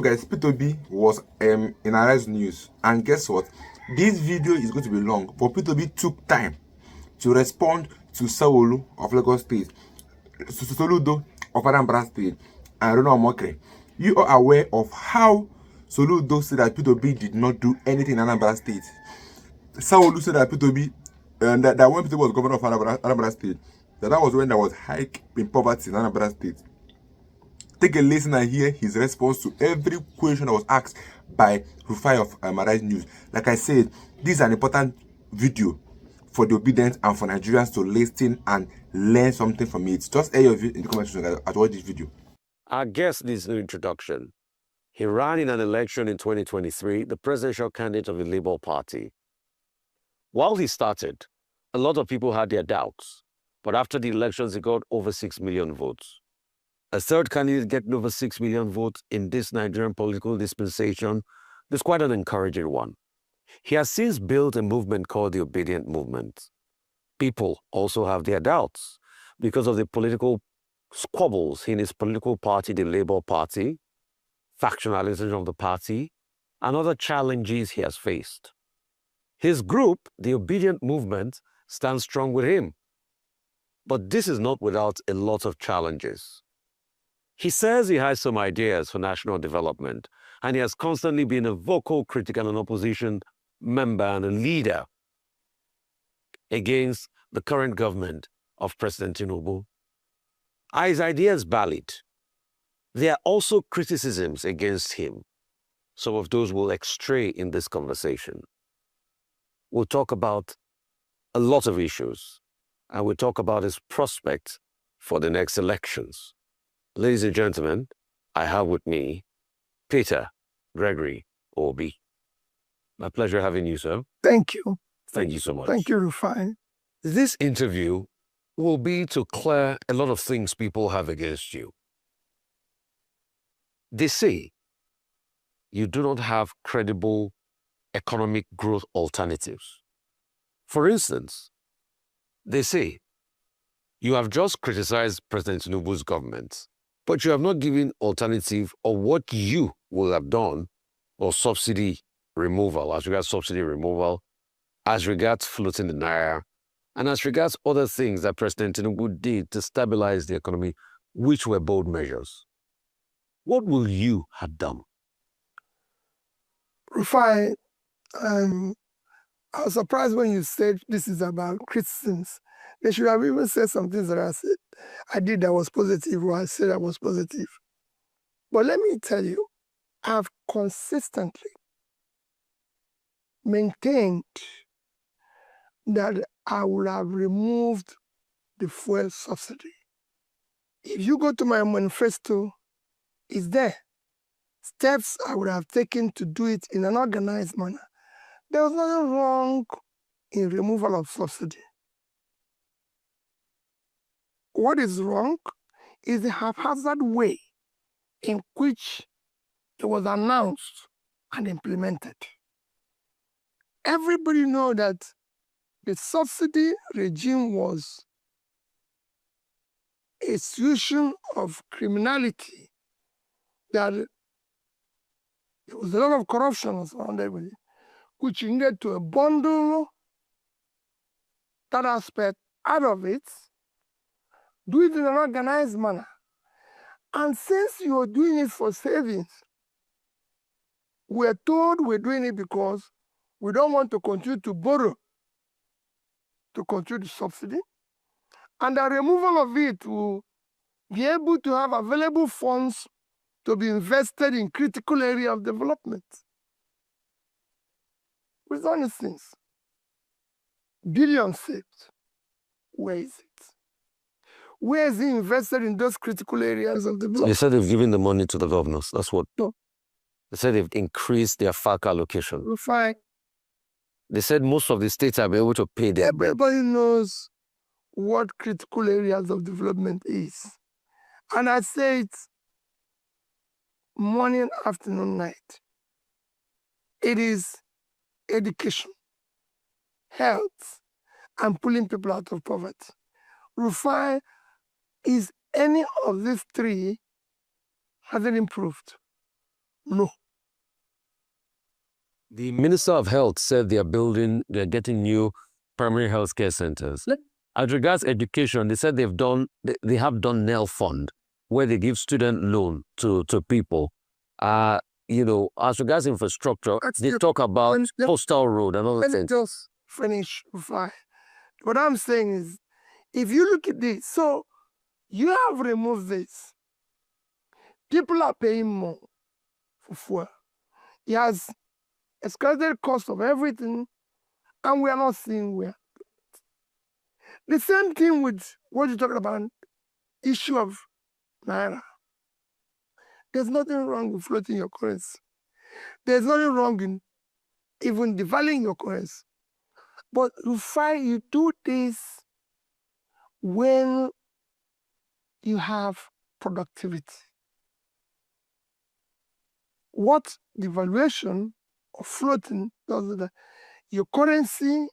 Guys, P2B was in Arise News, and guess what? This video is going to be long, but P2B took time to respond to Sanwo-Olu of Lagos State, Soludo of Anambra State, and Reno Omokri. You are aware of how Soludo said that P2B did not do anything in Anambra State. Sanwo-Olu said that P2B, that when P2B was governor of Anambra State, that was when there was hike in poverty in Anambra State. Take a listen and hear his response to every question that was asked by Rufai of Arise News. Like I said, this is an important video for the obedient and for Nigerians to listen and learn something from it. Just air your view in the comment section as watch this video. Our guest needs no introduction. He ran in an election in 2023, the presidential candidate of the Labour Party. While he started, a lot of people had their doubts, but after the elections, he got over 6 million votes. A third candidate getting over 6 million votes in this Nigerian political dispensation is quite an encouraging one. He has since built a movement called the Obedient Movement. People also have their doubts because of the political squabbles in his political party, the Labour Party, factionalization of the party, and other challenges he has faced. His group, the Obedient Movement, stands strong with him. But this is not without a lot of challenges. He says he has some ideas for national development, and he has constantly been a vocal critic and an opposition member and a leader against the current government of President Tinubu. Are his ideas valid? There are also criticisms against him. Some of those will estray in this conversation. We'll talk about a lot of issues, and we'll talk about his prospects for the next elections. Ladies and gentlemen, I have with me Peter Gregory Obi. My pleasure having you, sir. Thank you. Thank you so much. Thank you, Rufai. This interview will be to clear a lot of things people have against you. They say you do not have credible economic growth alternatives. For instance, they say you have just criticized President Tinubu's government, but you have not given alternative or what you will have done or subsidy removal, as regards subsidy removal, as regards floating the naira, and as regards other things that President Tinubu did to stabilize the economy, which were bold measures. What will you have done? Rufai, I was surprised when you said this is about criticisms. They should have even said some things that I did that was positive, or I said I was positive. But let me tell you, I've consistently maintained that I would have removed the fuel subsidy. If you go to my manifesto, it's there. Steps I would have taken to do it in an organized manner. There was nothing wrong in removal of subsidy. What is wrong is the haphazard way in which it was announced and implemented. Everybody knows that the subsidy regime was a solution of criminality, that there was a lot of corruption surrounded with it, which needed to bundle that aspect out of it, do it in an organized manner. And since you are doing it for savings, we're told we're doing it because we don't want to continue to borrow to continue the subsidy. And the removal of it will be able to have available funds to be invested in critical area of development. With honest things, billions saved. Where is it? Where is he invested in those critical areas of development? They said they've given the money to the governors. That's what. No. They said they've increased their FAC allocation. Fine. They said most of the states are able to pay their bill. Everybody knows what critical areas of development is. And I say it morning, afternoon, night. It is education, health, and pulling people out of poverty. Rufai, is any of these three hasn't improved? No. The Minister of Health said they're getting new primary health care centers. As regards education, they said they have done NEL Fund, where they give student loan to people. As regards infrastructure, they talk about Postal Road and all that. Let me just finish. What I'm saying is, if you look at this, so you have removed this. People are paying more for fuel. It has escalated cost of everything, and we are not seeing where. The same thing with what you're talking about, issue of Naira. There's nothing wrong with floating your currency. There's nothing wrong in even devaluing your currency. But you do this when you have productivity. What devaluation or floating does is that your currency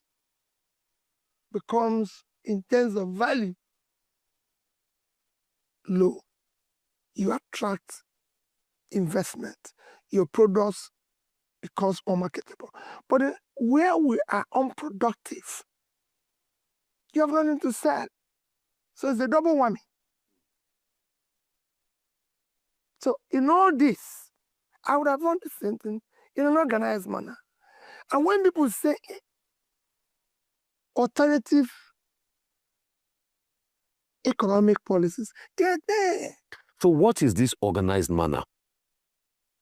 becomes, in terms of value, low. You attract investment. Your products becomes unmarketable. But where we are unproductive, you have nothing to sell. So it's a double whammy. So in all this, I would have done the same thing in an organized manner. And when people say alternative economic policies, they're there. So what is this organized manner?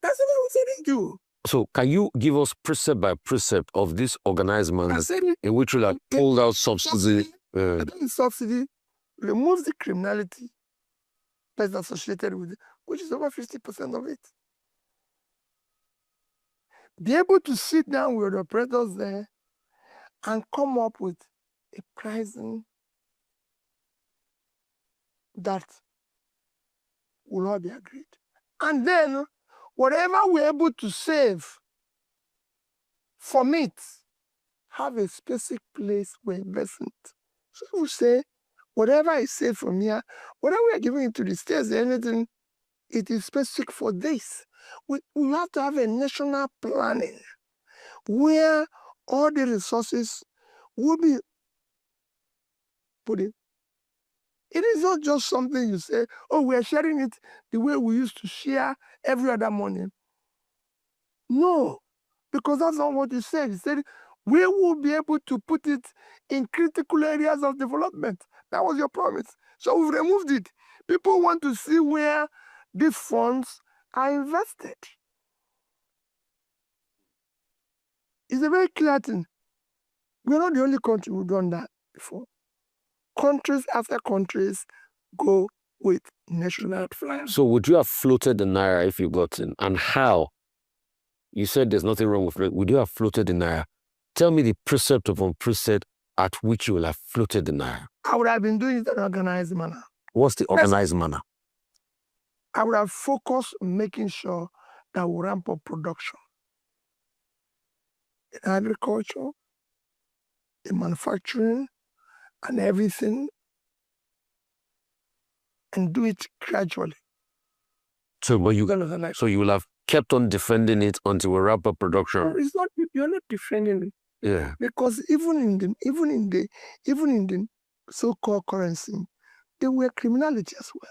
That's what I was saying to you. So can you give us precept by precept of this organized manner in which you have pulled out subsidy? Subsidy removes the criminality that's associated with it, which is over 50% of it. Be able to sit down with the operators there and come up with a pricing that will not be agreed. And then, whatever we're able to save from it, have a specific place we're investing it. So we say, whatever I save from here, whatever we are giving it to the states, anything, it is specific for this. We have to have a national planning where all the resources will be put in. It is not just something you say, oh, we are sharing it the way we used to share every other money. No, because that's not what you said. You said we will be able to put it in critical areas of development. That was your promise. So we've removed it. People want to see where these funds are invested. It's a very clear thing. We're not the only country who've done that before. Countries after countries go with national flags. So would you have floated the Naira if you got in? And how? You said there's nothing wrong with it. Would you have floated the Naira? Tell me the precept upon precept at which you will have floated the Naira. I would have been doing it in an organized manner. What's the organized manner? I would have focused on making sure that we ramp up production in agriculture, in manufacturing, and everything, and do it gradually. So you will have kept on defending it until we wrap up production. No, it's not. You're not defending it. Yeah. Because even in the so-called currency, there were criminality as well.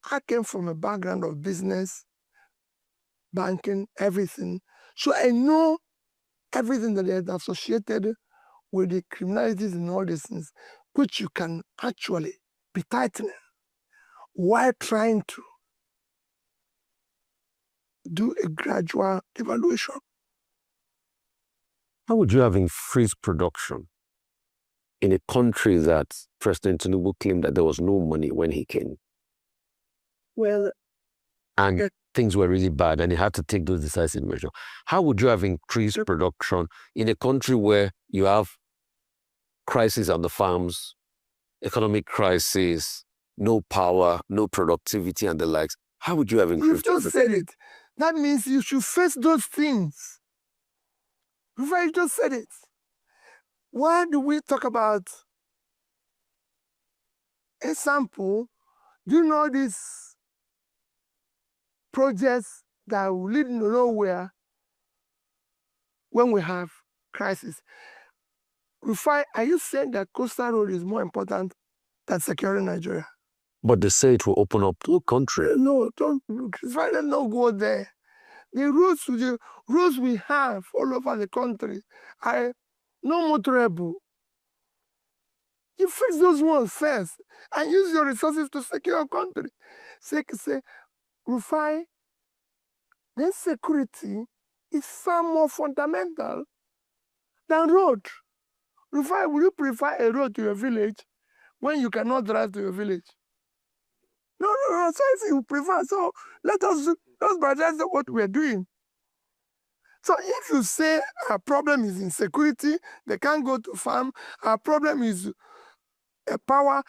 I came from a background of business, banking, everything. So I know everything that is associated with the criminalities and all these things, which you can actually be tightening while trying to do a gradual evaluation. How would you have increased production in a country that President Tinubu claimed that there was no money when he came? Well, and things were really bad and he had to take those decisive measures. How would you have increased production in a country where you have crisis on the farms, economic crisis, no power, no productivity and the likes? How would you have increased? You've just said it. That means you should face those things. You just said it. Why do we talk about a sample? Do you know this projects that will lead to nowhere when we have crisis. Rufai, are you saying that coastal road is more important than securing Nigeria? But they say it will open up the country. No, don't. Rufai, let's not go there. The roads we have all over the country are no motorable. You fix those ones first and use your resources to secure your country. Say, Rufai, then security is far more fundamental than road. Rufai, will you prefer a road to your village when you cannot drive to your village? No. So if you prefer, so let's prioritize what we're doing. So if you say our problem is insecurity, they can't go to farm, our problem is power,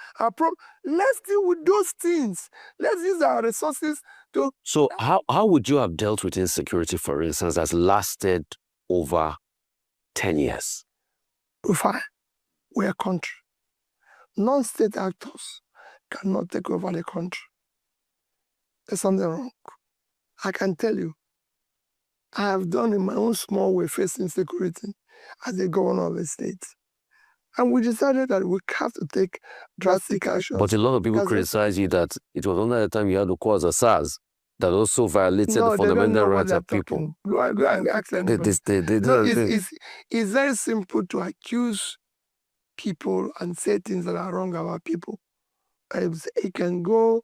let's deal with those things. Let's use our resources to... So how would you have dealt with insecurity, for instance, that's lasted over 10 years? Rufai, we're a country. Non-state actors cannot take over the country. There's something wrong. I can tell you, I have done in my own small way facing security as a governor of a state. And we decided that we have to take drastic action. But a lot of people criticize you that it was only the time you had to cause a SARS that also violated the fundamental rights of people. Go and ask them. It's very simple to accuse people and say things that are wrong about people. You can go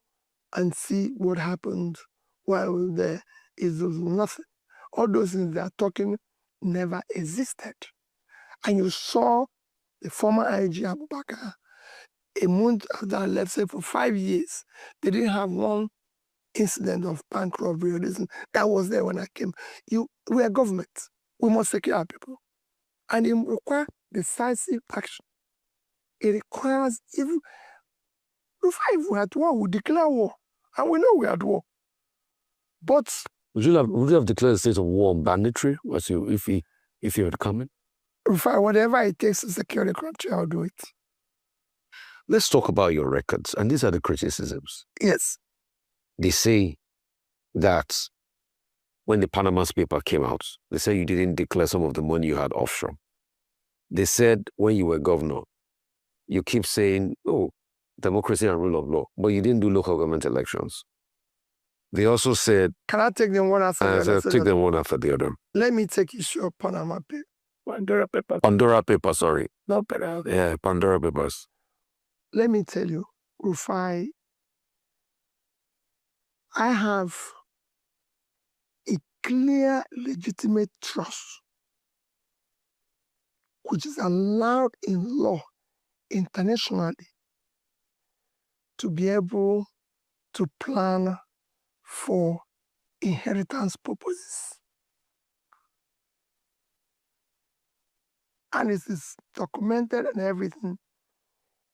and see what happened while we were there. Is nothing. All those things they are talking never existed. And you saw the former IG Abubakar, a month after I left, say for 5 years, they didn't have one incident of bank robbery or this. That was there when I came. We are government. We must secure our people. And it requires decisive action. It requires, if we're at war, we declare war. And we know we're at war. But would you have declared a state of war on banditry if you had come in? Whatever it takes to secure the country, I'll do it. Let's talk about your records. And these are the criticisms. Yes. They say that when the Panama paper came out, they said you didn't declare some of the money you had offshore. They said when you were governor, you keep saying, oh, democracy and rule of law, but you didn't do local government elections. They also said... Can I take them one after the other? Take them one after the other. Let me take issue of Panama paper. Pandora paper, sorry. No, Panama. Yeah, Pandora papers. Let me tell you, Rufai, I have a clear, legitimate trust, which is allowed in law internationally to be able to plan for inheritance purposes. And it is documented and everything.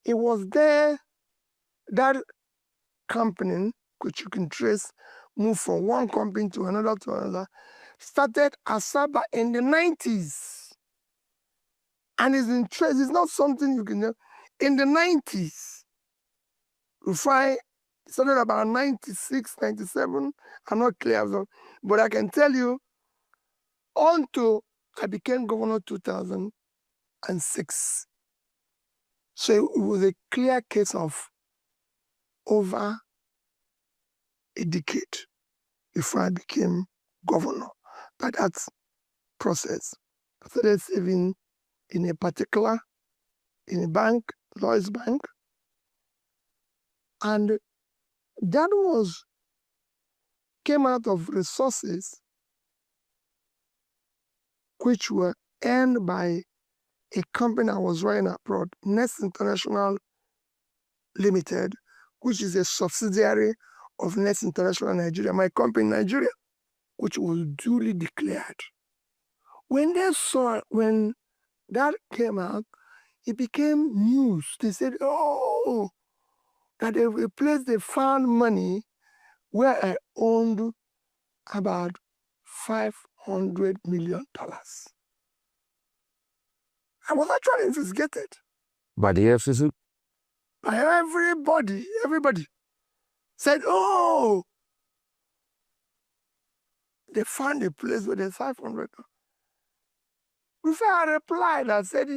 It was there, that company, which you can trace, moved from one company to another, started Asaba in the 90s. And it's in trace, it's not something you can know. In the 90s, Rufai started about 96, 97, I'm not clear, but I can tell you, until I became governor 2006. So it was a clear case of over a decade before I became governor. But that process, I started saving in a bank, Lloyd's Bank, and that came out of resources which were earned by a company I was running abroad, Nest International Limited, which is a subsidiary of Nest International Nigeria, my company in Nigeria, which was duly declared. When that came out, it became news. They said, oh, that a place they found money where I owned about $500 million. I was actually investigated. By the FCC? By everybody. Everybody said, oh, they found a place where there's 500. Before I replied, I said,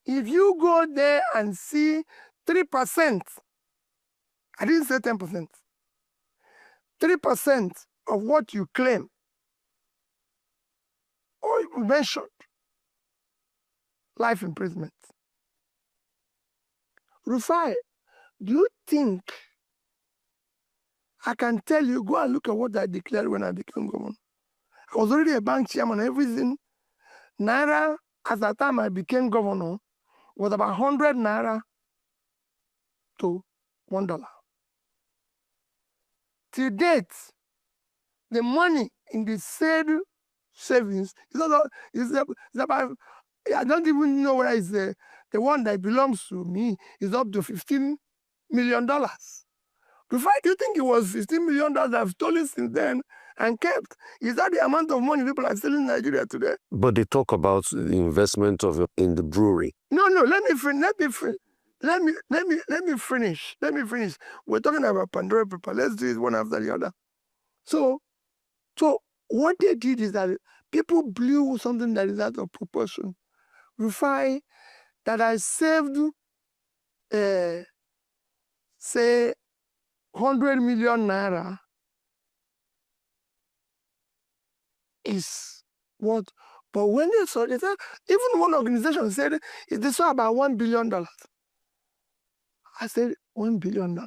if you go there and see 3%, I didn't say 10%, 3% of what you claim, or you mentioned, life imprisonment. Rufai, do you think I can tell you, go and look at what I declared when I became governor? I was already a bank chairman, everything. Naira, at that time I became governor, was about 100 naira to $1. Till date, the money in the said savings is about, I don't even know whether it's the one that belongs to me is up to $15 million. Do you think it was $15 million I've stolen since then and kept? Is that the amount of money people are stealing in Nigeria today? But they talk about the investment in the brewery. No, let me finish. We're talking about Pandora people. Let's do it one after the other. So what they did is that people blew something that is out of proportion. Rufai, that I saved, say, 100 million naira is what? But when they saw, they said, even one organization said, they saw about $1 billion. I said, $1 billion.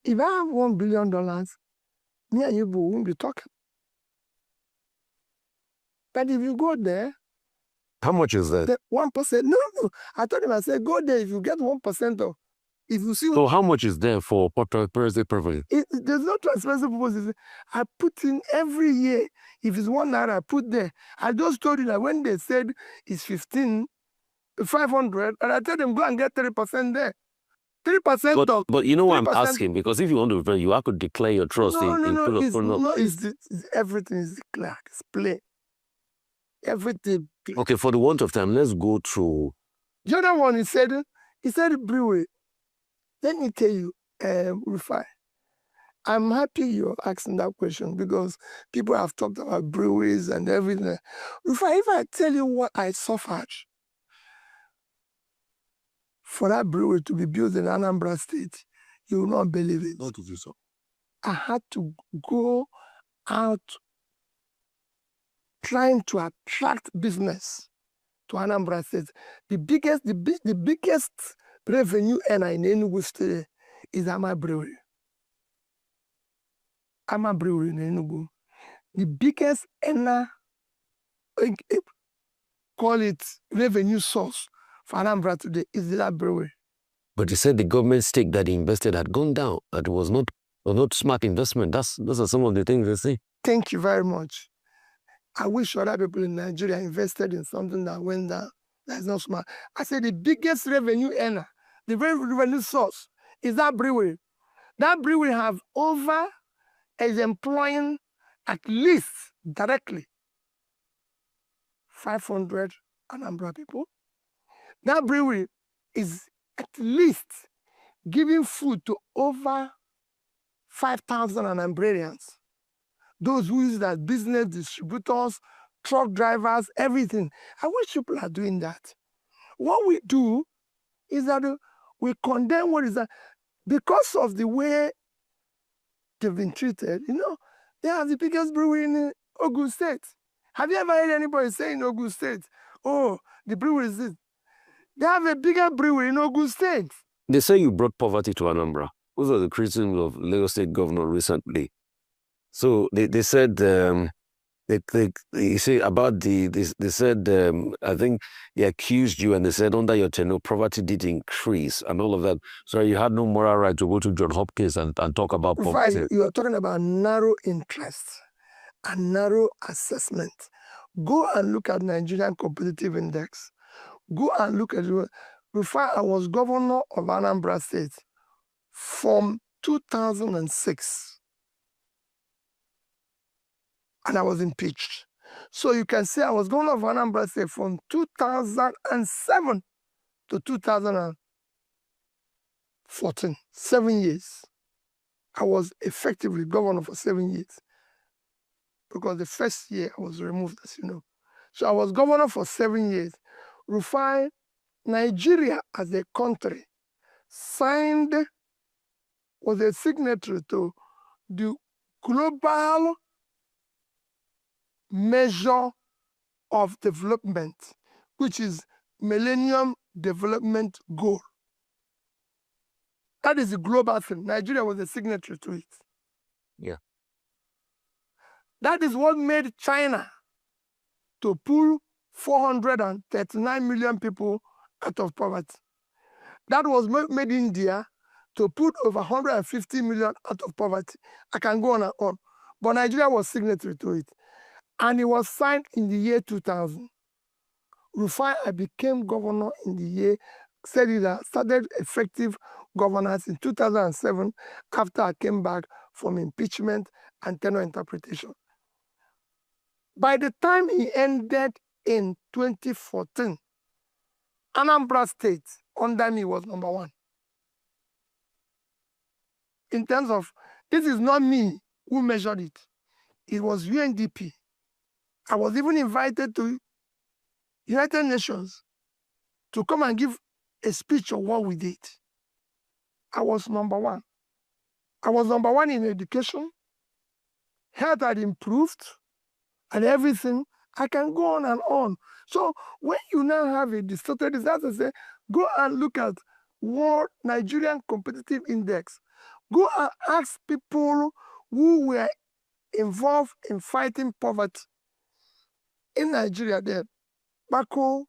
If I have $1 billion, me and you won't be talking. But if you go there, how much is that? The 1%. No. I told him, I said, go there. If you get 1% of, if you see. So how much is there for Thursday privilege? There's no transparency purposes. I put in every year. If it's 1 naira, I put there. I just told you that when they said it's 500, and I told them go and get 3% there. 3% but you know what I'm asking? Because if you want to return, you have to declare your trust. Everything is declared. It's plain. Everything. Okay, for the want of time, let's go through. The other one, he said brewery. Let me tell you, Rufai, I'm happy you're asking that question because people have talked about breweries and everything. Rufai, if I tell you what I suffered for that brewery to be built in Anambra State, you will not believe it. Not to do so. I had to go out trying to attract business to Anambra State. The biggest revenue earner in Enugu State is Ama Brewery. Ama Brewery in Enugu. The biggest earner, call it revenue source for Anambra today, is that brewery. But you said the government stake that they invested had gone down. That was not smart investment. Those are some of the things they say. Thank you very much. I wish other people in Nigeria invested in something that went down. That's not smart. I said the biggest revenue earner, the revenue source, is that brewery. That brewery is employing at least directly 500 Anambra people. That brewery is at least giving food to over 5,000 Anambrarians. Those who use that business, distributors, truck drivers, everything. I wish people are doing that. What we do is that we condemn what is that. Because of the way they've been treated, they have the biggest brewery in Ogun State. Have you ever heard anybody say in Ogun State, oh, the brewery is this? They have a bigger brewery in Ogun State. They say you brought poverty to Anambra. Those are the criticisms of Lagos State governor recently. So they said they say about they said I think they accused you and they said under your tenure poverty did increase and all of that. So you had no moral right to go to John Hopkins and talk about poverty. You are talking about narrow interest and narrow assessment. Go and look at Nigerian Competitive Index. Go and look at it. I was governor of Anambra State from 2006. And I was impeached. So you can say I was governor of Anambra State from 2007 to 2014, 7 years. I was effectively governor for 7 years. because the first year I was removed, as you know. So I was governor for 7 years. Rufai, Nigeria as a country, was a signatory to the global measure of development, which is Millennium Development Goal. That is a global thing. Nigeria was a signatory to it. Yeah. That is what made China to pull 439 million people out of poverty. That was made India to put over 150 million out of poverty. I can go on and on. But Nigeria was signatory to it. And it was signed in the year 2000. Rufai, I became governor in the year, started effective governance in 2007 after I came back from impeachment and tenure interpretation. By the time he ended in 2014, Anambra State under me was number 1. In terms of, this is not me who measured it. It was UNDP. I was even invited to United Nations to come and give a speech on what we did. I was number 1. I was number 1 in education. Health had improved and everything. I can go on and on. So when you now have a distorted disaster, say, go and look at World Nigerian Competitive Index. Go and ask people who were involved in fighting poverty in Nigeria then. Tobacco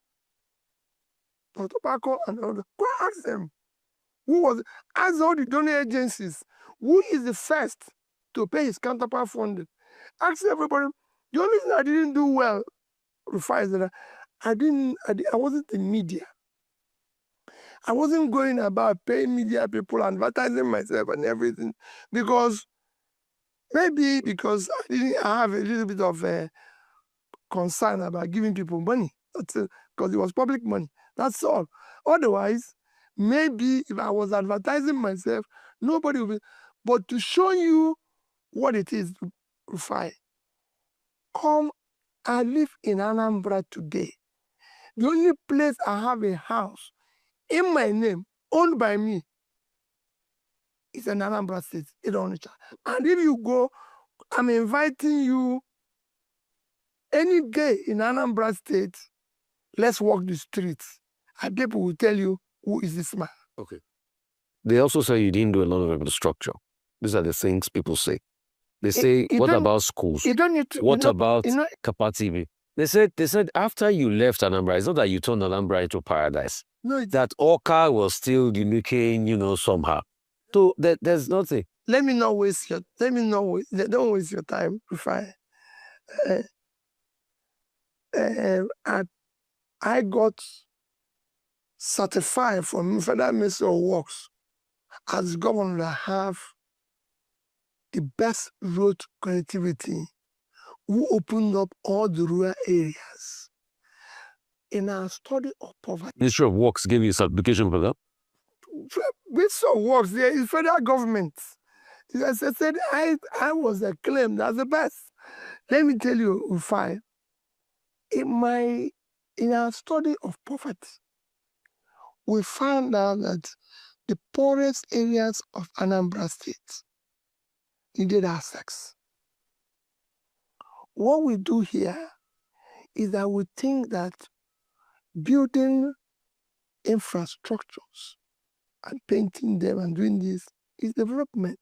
and all that. Go ask them. Ask all the donor agencies, who is the first to pay his counterpart funding? Ask everybody. The only thing I didn't do well, Rufai, is that I wasn't in media. I wasn't going about paying media people, advertising myself and everything, because I have a little bit of concern about giving people money. Because it was public money. That's all. Otherwise, maybe if I was advertising myself, nobody would be. But to show you what it is, Rufai, come, I live in Anambra today. The only place I have a house in my name, owned by me, is in Anambra State, in Onitsha. And if you go, I'm inviting you any day in Anambra State, let's walk the streets. And people will tell you, who is this man? Okay. They also say you didn't do a lot of infrastructure. These are the things people say. They say, what about schools? You don't need to, what about Kapatibi? They said after you left Anambra, it's not that you turned Anambra into paradise. No, that Oka was still unique, somehow. So there's nothing. Let me not waste your. Don't waste your time, Rufai. I got certified from Federal Ministry of Works as governor to have the best road connectivity, who opened up all the rural areas. In our study of poverty. Ministry of Works gave you a certification for that? Ministry of Works, there is federal government. As I said, I was acclaimed as the best. Let me tell you, Rufai, in our study of poverty, we found out that the poorest areas of Anambra State needed access. What we do here is that we think that building infrastructures and painting them and doing this is development.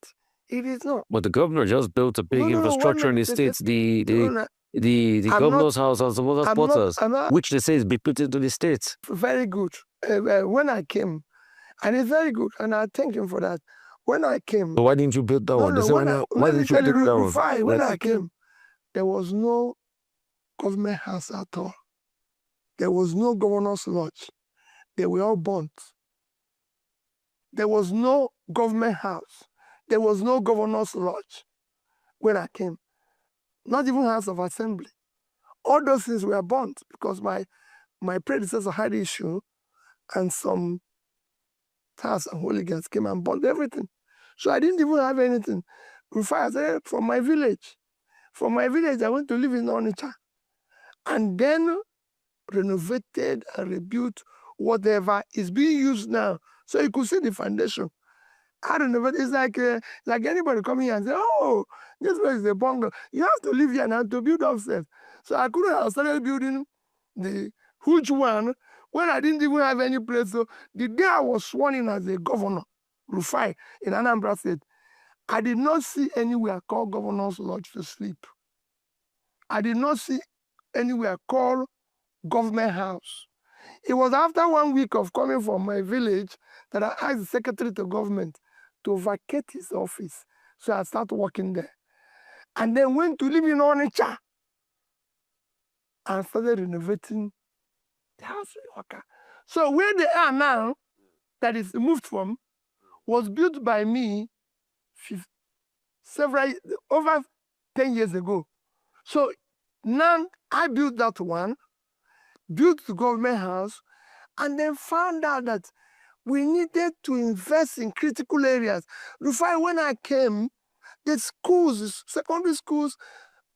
It is not. But the governor just built a big infrastructure in the states. The governor's house and some other quarters, which they say is be put into the states. Very good. When I came, and it's very good, and I thank him for that. When I came, so why didn't you build that one? Why didn't you build that one? When I came, there was no government house at all. There was no governor's lodge. They were all burnt. There was no government house. There was no governor's lodge when I came. Not even House of Assembly. All those things were burnt because my predecessor had issue, and some thugs and hooligans came and burnt everything. So I didn't even have anything. Rufai, I said, from my village, From my village, I went to live in Onitsha. And then renovated and rebuilt whatever is being used now. So you could see the foundation. I don't know, but it's like anybody coming here and say, oh, this place is a bungalow. You have to live here now to build upstairs. So I couldn't have started building the huge one when I didn't even have any place. So the day I was sworn in as a governor, Rufai, in Anambra State, I did not see anywhere called Governor's Lodge to sleep. I did not see anywhere called government house. It was after 1 week of coming from my village that I asked the secretary to government to vacate his office. So I started working there. And then went to live in Onitsha and started renovating the house in Oka. So where they are now, that is moved from, was built by me over 10 years ago. So now I built that one, built the government house, and then found out that we needed to invest in critical areas. Rufai, when I came, the schools, secondary schools,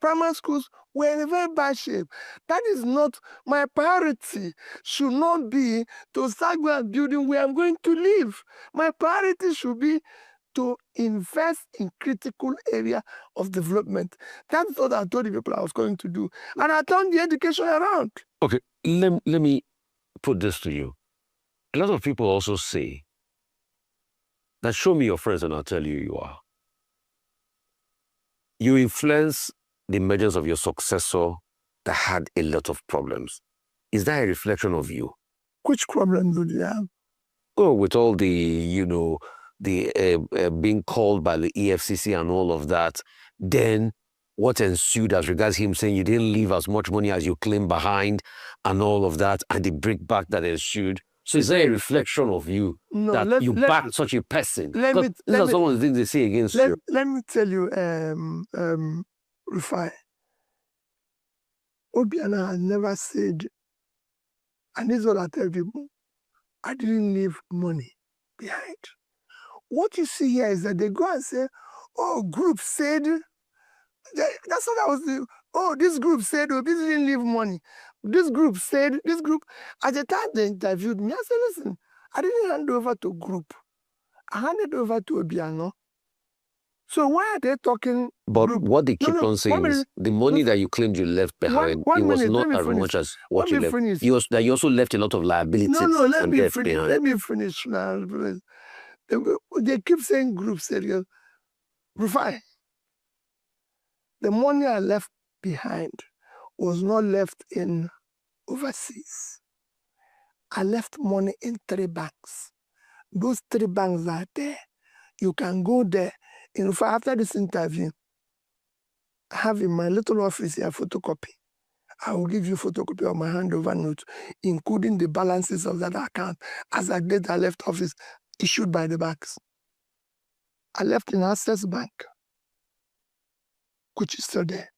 primary schools were in a very bad shape. That is not my priority. Should not be to start building where I'm going to live. My priority should be to invest in critical area of development. That's what I told the people I was going to do. And I turned the education around. Okay, let me put this to you. A lot of people also say that show me your friends and I'll tell you are. You influence the emergence of your successor that had a lot of problems. Is that a reflection of you? Which problems do you have? Oh, with all the, being called by the EFCC and all of that, then what ensued as regards him saying you didn't leave as much money as you claimed behind and all of that, and the breakback that ensued. So is that a reflection of you that you backed such a person? These are some of the things they say against you. Let me tell you, Rufai, Obiana has never said, and this is what I tell people, I didn't leave money behind. What you see here is that they go and say, oh, group said, that's what I was doing. Oh, this group said, oh, this didn't leave money. This group said, this group, at the time they interviewed me, I said, listen, I didn't hand over to group. I handed over to Obiano. So why are they talking? But group? what they keep on saying is the money that you claimed you left behind, it was not as much as what you left. That you also left a lot of liabilities and debt behind. Let me finish now. They keep saying group said, Rufai, the money I left behind was not left in overseas. I left money in 3 banks. Those 3 banks are there. You can go there. In fact, after this interview, I have in my little office here a photocopy. I will give you a photocopy of my handover note, including the balances of that account as I did I left office, issued by the banks. I left in Access Bank, which is still there.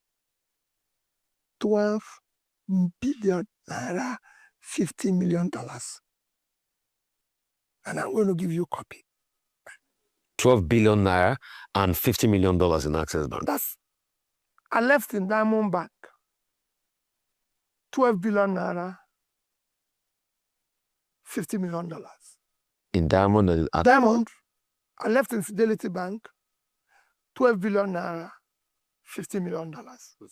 12 billion naira, $50 million. And I'm going to give you a copy. 12 billion naira and $50 million in Access Bank. I left in Diamond Bank. 12 billion naira, $50 million. In Diamond? Diamond. I left in Fidelity Bank. 12 billion naira, $50 million.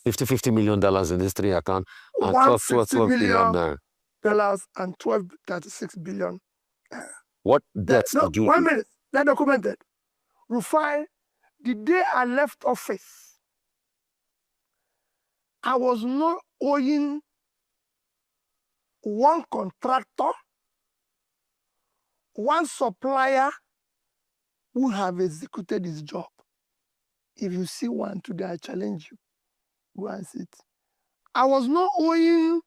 $50 million in these 3 accounts, and 12 billion naira. And 36 billion. What debts did you? 1 minute. They're documented. Rufai, the day I left office, I was not owing one contractor, one supplier who have executed his job. If you see one today, I challenge you. Go and sit. I was not owing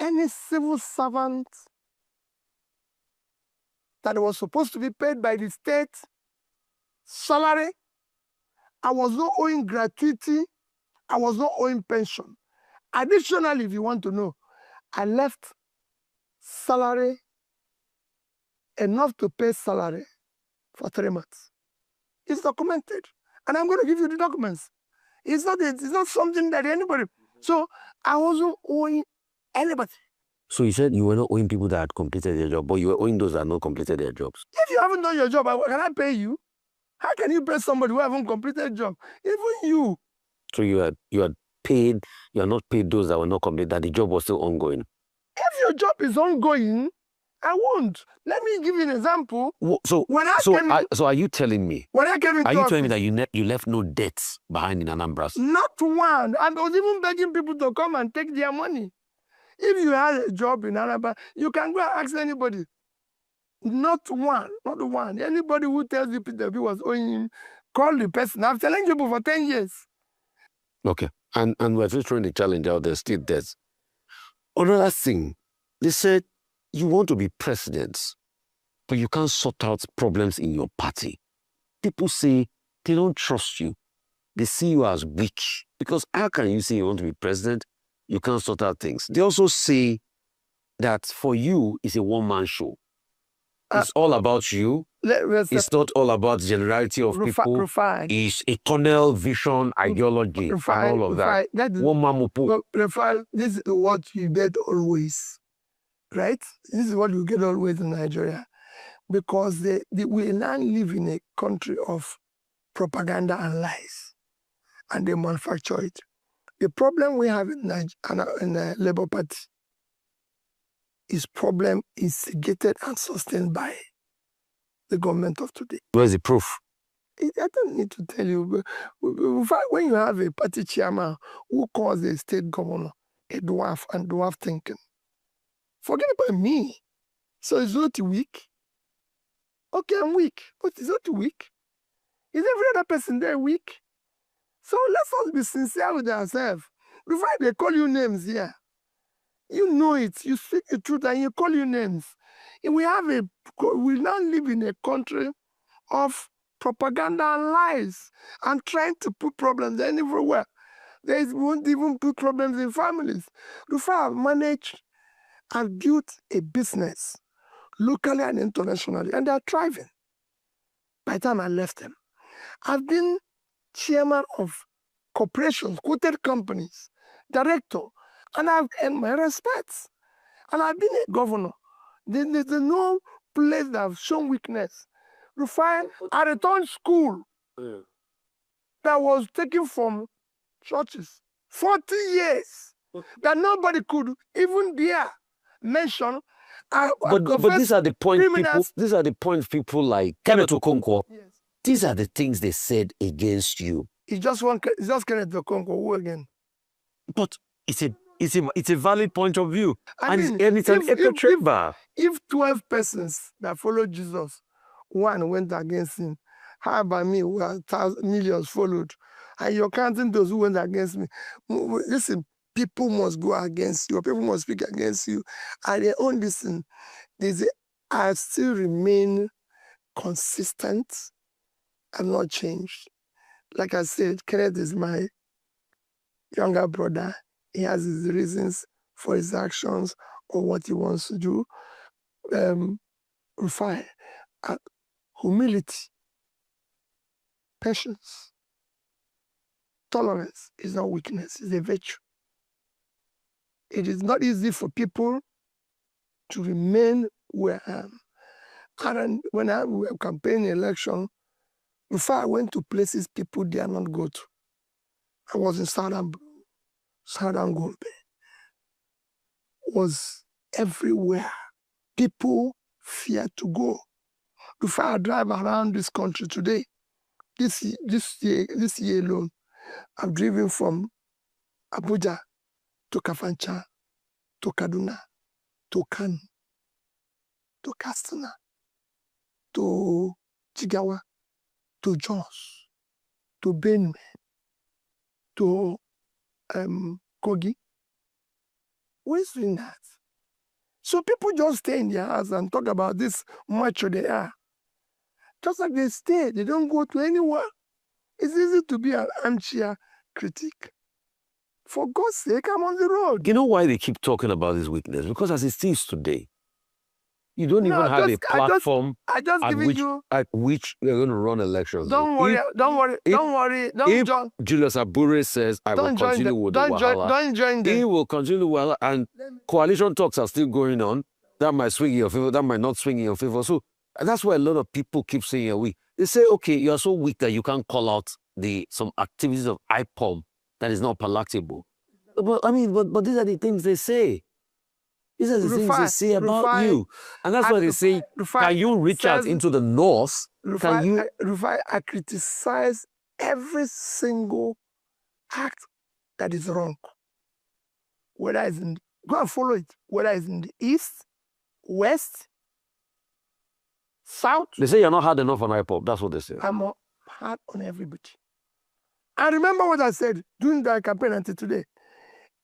any civil servant that was supposed to be paid by the state salary. I was not owing gratuity. I was not owing pension. Additionally, if you want to know, I left salary enough to pay salary for 3 months. It's documented. And I'm going to give you the documents. It's not something that anybody. So I wasn't owing anybody. So you said you were not owing people that had completed their job, but you were owing those that had not completed their jobs. If you haven't done your job, can I pay you? How can you pay somebody who haven't completed job? Even you. So you had paid, you are not paid those that were not completed, that the job was still ongoing. If your job is ongoing, I won't. Let me give you an example. So are you telling me? When I came into Are you office, telling me that you left no debts behind in Anambra? Not one. I was even begging people to come and take their money. If you had a job in Anambra, you can go and ask anybody. Not one. Anybody who tells you Peter B was owing him, call the person. I've challenged people for 10 years. Okay. And we're just throwing the challenge out there, still debts. Another thing, they said you want to be president, but you can't sort out problems in your party. People say they don't trust you. They see you as weak. Because how can you say you want to be president? You can't sort out things. They also say that for you, it's a one-man show. It's all about you. It's not all about the generality of people. It's a tunnel vision, ideology, and all of that. One man this is what you get always, right? This is what you get always in Nigeria. Because we now live in a country of propaganda and lies. And they manufacture it. The problem we have in the Labour Party is problem instigated and sustained by the government of today. Where's the proof? I don't need to tell you. When you have a party chairman who calls the state governor a dwarf and dwarf thinking, forget about me. So it's not weak. Okay, I'm weak, but it's not weak. Is every other person there weak? So let's all be sincere with ourselves. Before they call you names here, you know it. You speak the truth and you call you names. We now live in a country of propaganda and lies and trying to put problems everywhere. They won't even put problems in families. Rufai have managed and built a business locally and internationally, and they're thriving. By the time I left them, I've been chairman of corporations, quoted companies, director, and I've earned my respects. And I've been a governor. There's no place that have shown weakness. Rufai, I returned school that was taken from churches 40 years that nobody could even dare mention. But these are the point people. These are the points people like Kenneth Okonkwo. Yes. These are the things they said against you. It's just Kenneth Okonkwo. Who again? But it's a valid point of view. If 12 persons that followed Jesus, one went against him, how about me, where millions followed, and you're counting those who went against me? Listen, people must go against you, people must speak against you, and they own listen. I still remain consistent. I'm not changed. Like I said, Kenneth is my younger brother. He has his reasons for his actions or what he wants to do. Rufai, humility, patience, tolerance is not weakness, it's a virtue. It is not easy for people to remain where I am. And when I was campaigning election, Rufai went to places people dare not go to. I was in Southern Gombe. Was everywhere. People fear to go. If I drive around this country today, this year alone, I've driven from Abuja to Kafancha, to Kaduna, to Kano, to Katsina, to Jigawa, to Jos, to Benue, to Kogi. Who is doing that? So people just stay in their house and talk about this macho they are. Just like they stay, they don't go to anywhere. It's easy to be an armchair critic. For God's sake, I'm on the road. You know why they keep talking about this weakness? Because as it is today, you don't No, even have a I platform just at giving which you. at which we're going to run elections. Don't worry, don't worry, if- don't worry. Don't If join. Julius Abure says, I will Don't join continue them. with the Wahala, Don't join he them. will continue with, and coalition talks are still going on. That might swing in your favor, that might not swing in your favor. So that's why a lot of people keep saying you're weak. They say, okay, you're so weak that you can't call out some activities of IPOM that is not palatable. But I mean, but these are the things they say. These are the things they say about you. And that's why they say, can you reach out into the north? Can you? I criticize every single act that is wrong. Whether it's in, go and follow it. Whether it's in the east, west, south. They say you're not hard enough on IPOP. That's what they say. I'm hard on everybody. And remember what I said during the campaign until today.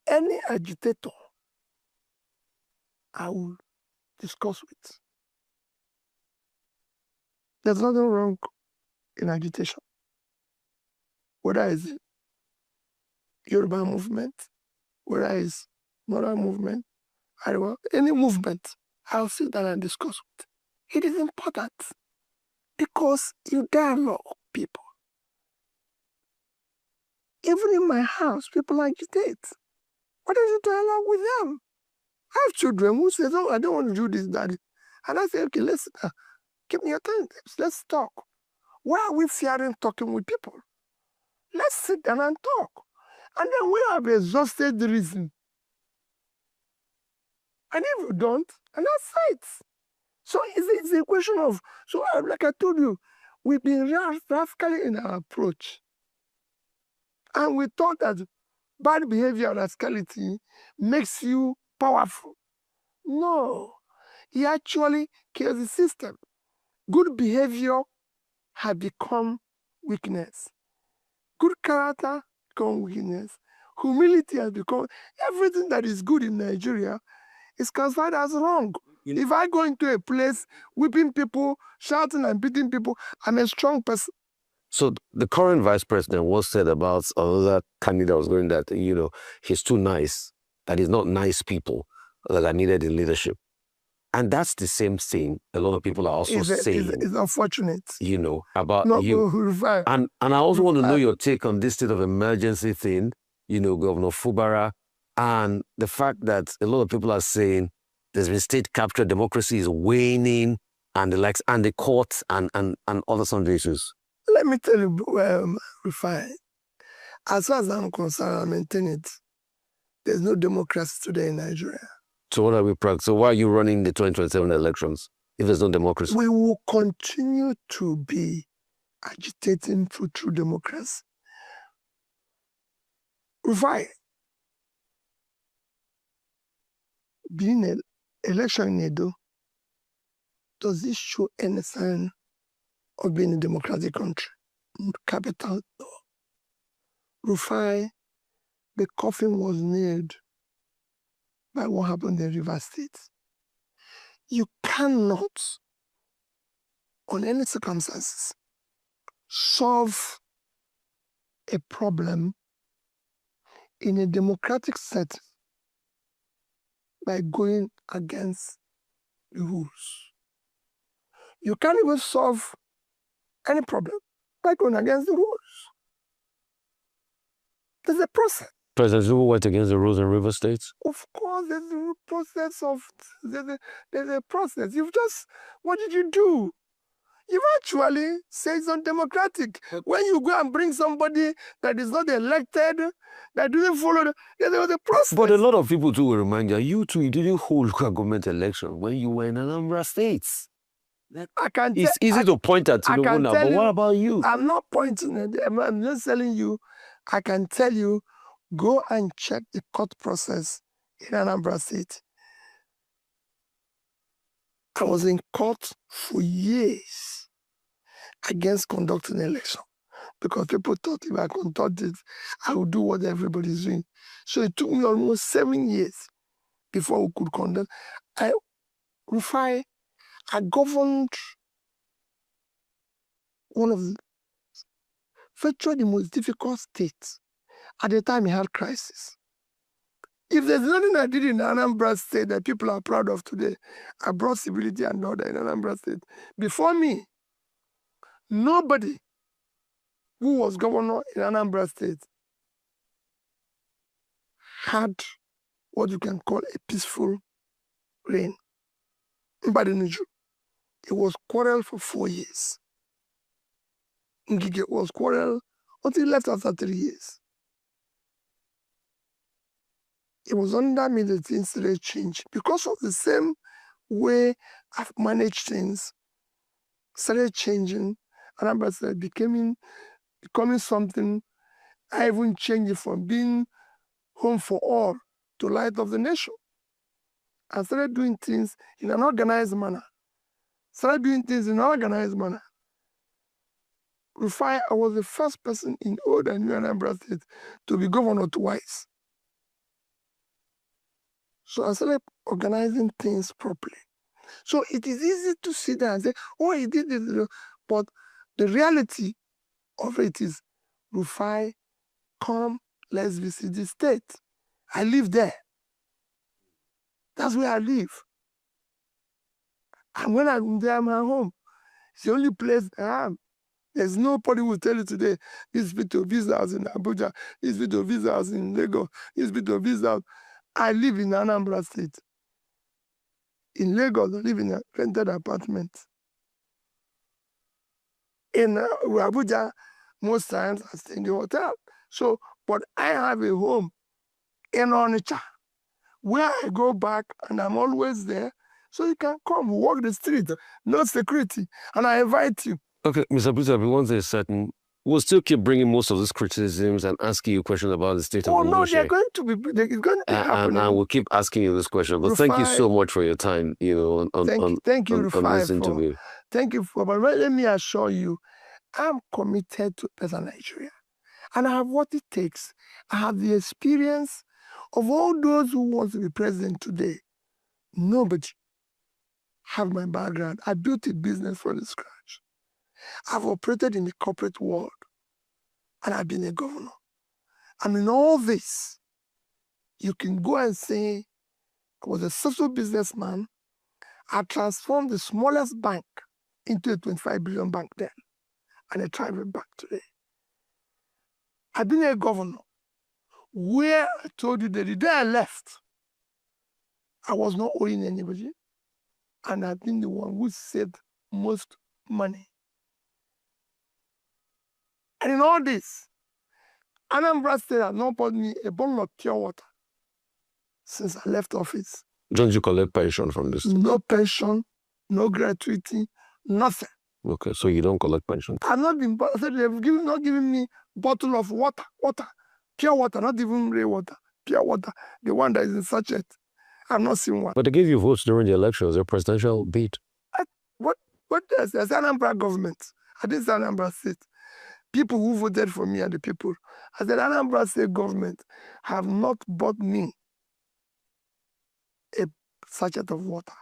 Any agitator I will discuss with. There's nothing wrong in agitation. Whether it's Yoruba movement, whether it's Northern movement, any movement, I'll sit down and discuss with. It is important because you dialogue people. Even in my house, people agitate. Why don't you dialogue with them? I have children who say, "Oh, I don't want to do this, Daddy." And I say, "Okay, let's give me your time. Let's talk." Why are we fearing talking with people? Let's sit down and talk. And then we have exhausted the reason. And if you don't, and that's it. So it's a question of, so like I told you, we've been radical in our approach. And we thought that bad behavior and rascality makes you powerful. No, it actually kills the system. Good behavior has become weakness. Good character become weakness. Humility has become, everything that is good in Nigeria is classified as wrong. If I go into a place whipping people, shouting and beating people, I'm a strong person. So the current vice president was said about another candidate was going that, he's too nice, that he's not nice people that are needed in leadership. And that's the same thing a lot of people are also saying. It's unfortunate. About not you. And I also want to know your take on this state of emergency thing, Governor Fubara, and the fact that a lot of people are saying there's been state capture, democracy is waning, and the likes, and the courts and other sundry issues. Let me tell you, Rufai, as far as I'm concerned, I maintain it. There's no democracy today in Nigeria. So what are we practicing? So why are you running the 2027 elections if there's no democracy? We will continue to be agitating for true democracy. Rufai, being an election in Edo, does this show any sign of being a democratic country? Capital, no. Rufai, the coffin was nailed by what happened in River State. You cannot, on any circumstances, solve a problem in a democratic setting by going against the rules. You can't even solve any problem by going against the rules. There's a process. President Zuma went against the rules in River State? Of course, there's a process there's a process. You've just, what did you do? You've actually said it's undemocratic. When you go and bring somebody that is not elected, that doesn't follow, there was a process. But a lot of people too will remind you didn't hold local government election when you were in Anambra State. It's easy to point at Tinubu now, but what about you? I'm not pointing at them. I'm just telling you, I can tell you, go and check the court process in Anambra State. I was in court for years against conducting an election because people thought if I conduct it, I would do what everybody's doing. So it took me almost 7 years before we could conduct. I governed one of virtually the most difficult states at the time he had crisis. If there's nothing I did in Anambra State that people are proud of today, I brought civility and order in Anambra State. Before me, nobody who was governor in Anambra State had what you can call a peaceful reign. It was quarrel for 4 years. Ngige was quarrel until he left after 3 years. It was under me that things started change because of the same way I've managed things, started changing, and Anambra started becoming something. I even changed it from being home for all to light of the nation. I started doing things in an organized manner. Rufai, I was the first person in old and new Anambra State to be governor twice. So I started organizing things properly. So it is easy to sit there and say, oh, he did this. But the reality of it is, Rufai, come, let's visit the state. I live there. That's where I live. And when I'm there, I'm at home. It's the only place I am. There's nobody who will tell you today, this video visa house in Abuja, this video visa house in Lagos, this video visa house. I live in Anambra State. In Lagos, I live in a rented apartment. In Abuja, most times I stay in the hotel. So, but I have a home in Onitsha, where I go back and I'm always there. So you can come, walk the street, no security, and I invite you. Okay, Mr. Peter, once there's certain, we'll still keep bringing most of these criticisms and asking you questions about the state of Oh, no, Onishe. it's going to be happening. And we'll keep asking you this question. But thank you so much for your time, thank you, on this interview. Thank you but let me assure you, I'm committed to better Nigeria. And I have what it takes. I have the experience of all those who want to be president today. Nobody have my background. I built a business from the scratch. I've operated in the corporate world, and I've been a governor. And in all this, you can go and say, I was a social businessman. I transformed the smallest bank into a 25 billion bank then, and a private bank today. I've been a governor where I told you that the day I left, I was not owing anybody, and I've been the one who saved most money. And in all this, Anambra State has not bought me a bottle of pure water since I left office. Don't you collect pension from this? No pension, no gratuity, nothing. Okay, so you don't collect pension? I've not been, they've not given me bottle of water, pure water, not even rain water, pure water, the one that is in sachet. I've not seen one. But they gave you votes during the elections, your presidential bid. What there's Anambra government. I didn't say Anambra State. People who voted for me are the people. I said Anambra State government have not bought me a sachet of water.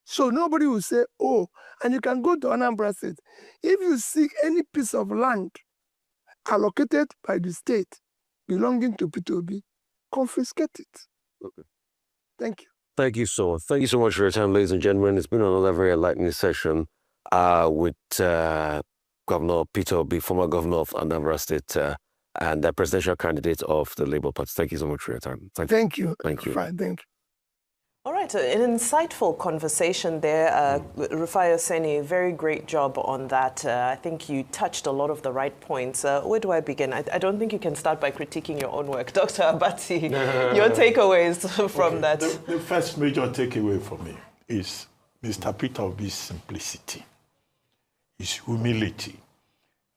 So nobody will say, oh, and you can go to Anambra State. If you seek any piece of land allocated by the state belonging to P2B, confiscate it. Okay. Thank you. Thank you so much for your time, ladies and gentlemen. It's been another very enlightening session with Governor Peter Obi, former governor of Anambra State and the presidential candidate of the Labour Party. Thank you so much for your time. Thank you. Thank you. Fine, thank you. All right, an insightful conversation there. Rufai Oseni, very great job on that. I think you touched a lot of the right points. Where do I begin? I don't think you can start by critiquing your own work. Dr. Abati, your takeaways from that. The first major takeaway for me is Mr. Peter Obi's simplicity, his humility.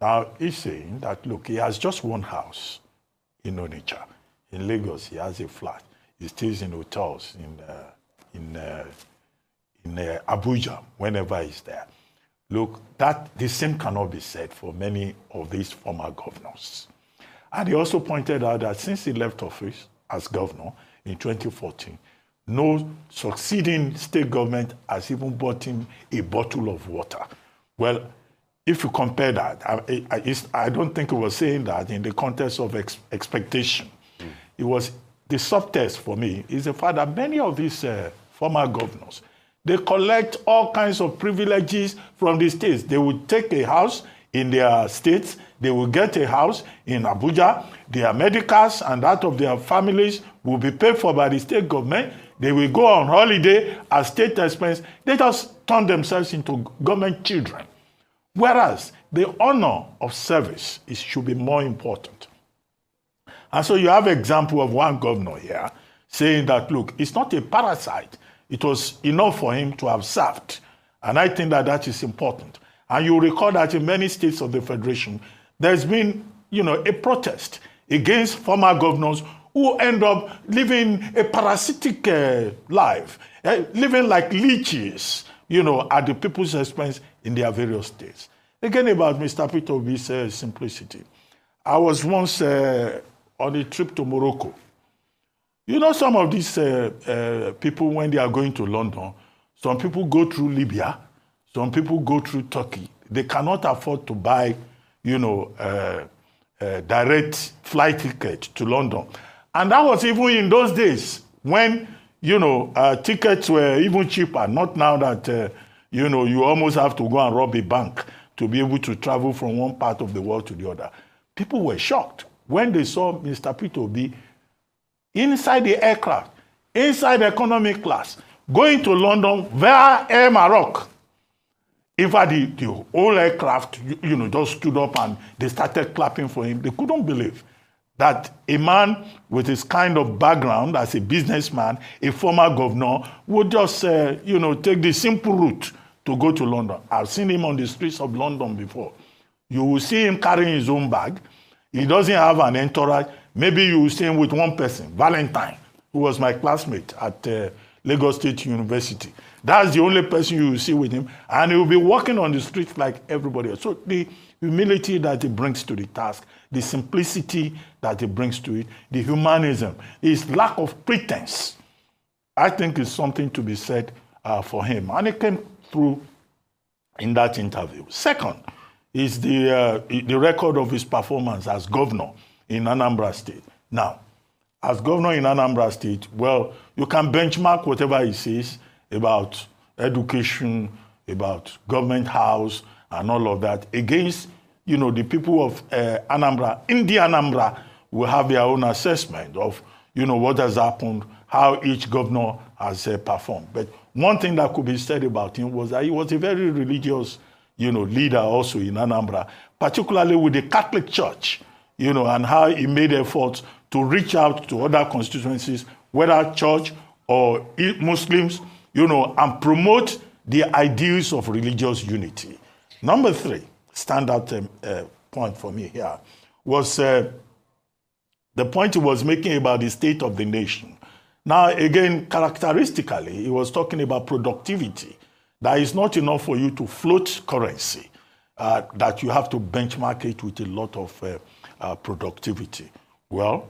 Now, he's saying that, look, he has just one house in Onitsha. In Lagos, he has a flat. He stays in hotels in Abuja whenever he's there. Look, the same cannot be said for many of these former governors. And he also pointed out that since he left office as governor in 2014, no succeeding state government has even bought him a bottle of water. Well, if you compare that, I don't think he was saying that in the context of expectation. It was the subtext for me is the fact that many of these former governors, they collect all kinds of privileges from the states. They will take a house in their states. They will get a house in Abuja. Their medicals and that of their families will be paid for by the state government. They will go on holiday at state expense. They just turn themselves into government children. Whereas the honor of service should be more important. And so you have an example of one governor here saying that, look, it's not a parasite. It was enough for him to have served. And I think that that is important. And you recall that in many states of the Federation, there's been, a protest against former governors who end up living a parasitic life, living like leeches, at the people's expense in their various states. Again, about Mr. Peter Obi's simplicity. I was once on a trip to Morocco. Some of these people, when they are going to London, some people go through Libya, some people go through Turkey. They cannot afford to buy, direct flight ticket to London. And that was even in those days when, tickets were even cheaper, not now that, you almost have to go and rob a bank to be able to travel from one part of the world to the other. People were shocked when they saw Mr. Peter Obi inside the aircraft, inside economy class, going to London via Air Maroc. In fact, the whole aircraft, just stood up and they started clapping for him. They couldn't believe that a man with his kind of background as a businessman, a former governor, would just, take the simple route to go to London. I've seen him on the streets of London before. You will see him carrying his own bag. He doesn't have an entourage. Maybe you will see him with one person, Valentine, who was my classmate at Lagos State University. That's the only person you will see with him. And he will be walking on the streets like everybody else. So the humility that he brings to the task, the simplicity that he brings to it, the humanism, his lack of pretense, I think is something to be said for him. And it came through in that interview. Second is the record of his performance as governor in Anambra State. Now, as governor in Anambra State, well, you can benchmark whatever he says about education, about government house, and all of that against, the people of Anambra. In the Anambra will have their own assessment of, what has happened, how each governor has performed. But one thing that could be said about him was that he was a very religious, leader also in Anambra, particularly with the Catholic Church, and how he made efforts to reach out to other constituencies, whether church or Muslims, and promote the ideals of religious unity. Number three, standout point for me here, was the point he was making about the state of the nation. Now, again, characteristically, he was talking about productivity. That is not enough for you to float currency, that you have to benchmark it with a lot of productivity. Well,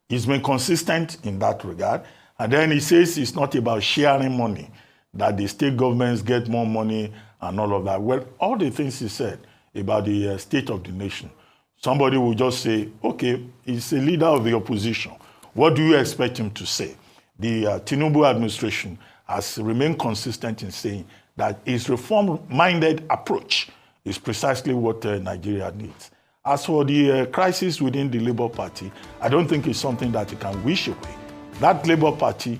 he's been consistent in that regard. And then he says it's not about sharing money, that the state governments get more money and all of that. Well, all the things he said about the state of the nation, somebody will just say, okay, he's a leader of the opposition. What do you expect him to say? The Tinubu administration has remained consistent in saying that his reform-minded approach is precisely what Nigeria needs. As for the crisis within the Labour Party, I don't think it's something that you can wish away. That Labour Party,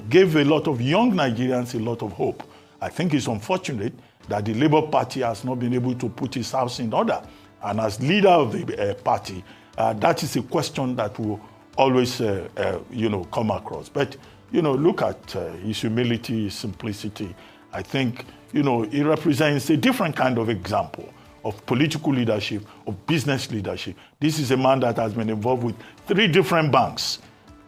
gave a lot of young Nigerians a lot of hope. I think it's unfortunate that the Labour Party has not been able to put its house in order. And as leader of the party, that is a question that will always, come across. But, look at his humility, his simplicity. I think, he represents a different kind of example of political leadership, of business leadership. This is a man that has been involved with 3 different banks,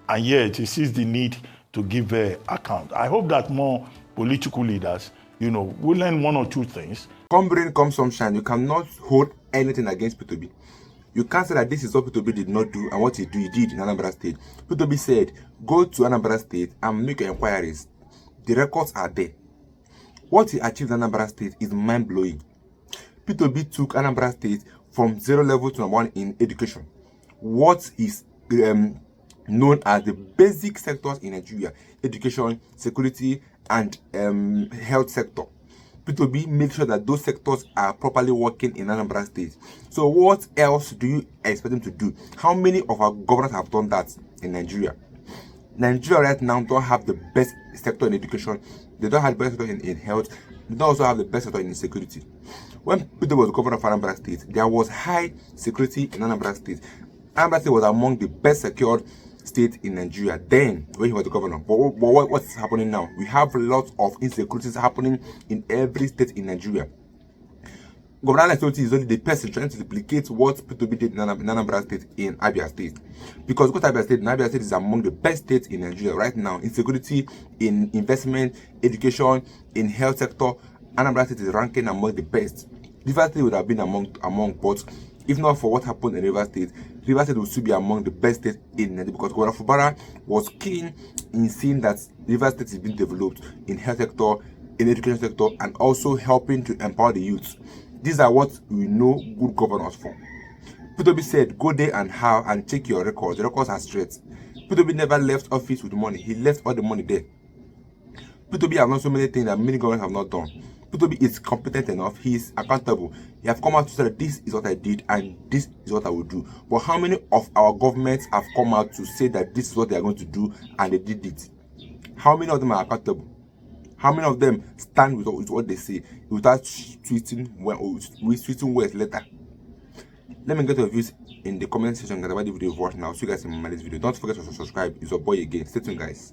and yet he sees the need to give account. I hope that more political leaders, will learn 1 or 2 things. Come rain, come sunshine, you cannot hold anything against Peter Obi. You can't say that this is what Peter Obi did not do and what he did in Anambra State. Peter Obi said, go to Anambra State and make your inquiries. The records are there. What he achieved in Anambra State is mind-blowing. Peter Obi took Anambra State from 0 level to #1 in education. What is known as the basic sectors in Nigeria: education, security, and health sector. P2B make sure that those sectors are properly working in Anambra State. So what else do you expect them to do? How many of our governors have done that in Nigeria? Nigeria right now don't have the best sector in education. They don't have the best sector in health. They don't also have the best sector in security. When Peter was governor of Anambra State, there was high security in Anambra State. Anambra State was among the best secured state in Nigeria then when he was the governor. But what's happening now? We have lots of insecurities happening in every state in Nigeria. Governor authority is only the person trying to duplicate what P2B did in Anambra State in Abia State. Because what Abia State is among the best states in Nigeria right now in security, in investment, education, in health sector. Anambra State is ranking among the best. Rivers State would have been among, but if not for what happened in Rivers State would still be among the best states in Nigeria, because Governor Fubara was keen in seeing that Rivers State is being developed in health sector, in education sector, and also helping to empower the youth. These are what we know good governors for. P2B said, go there and check your records. The records are straight. P2B never left office with money. He left all the money there. P2B has done so many things that many governments have not done. P2B is competent enough. He is accountable. He have come out to say that this is what I did and this is what I will do. But how many of our governments have come out to say that this is what they are going to do and they did it? How many of them are accountable? How many of them stand with what they say without tweeting words later? Let me get your views in the comment section about the video you've watched now. See you guys in my next video. Don't forget to subscribe. It's your boy again. Stay tuned, guys.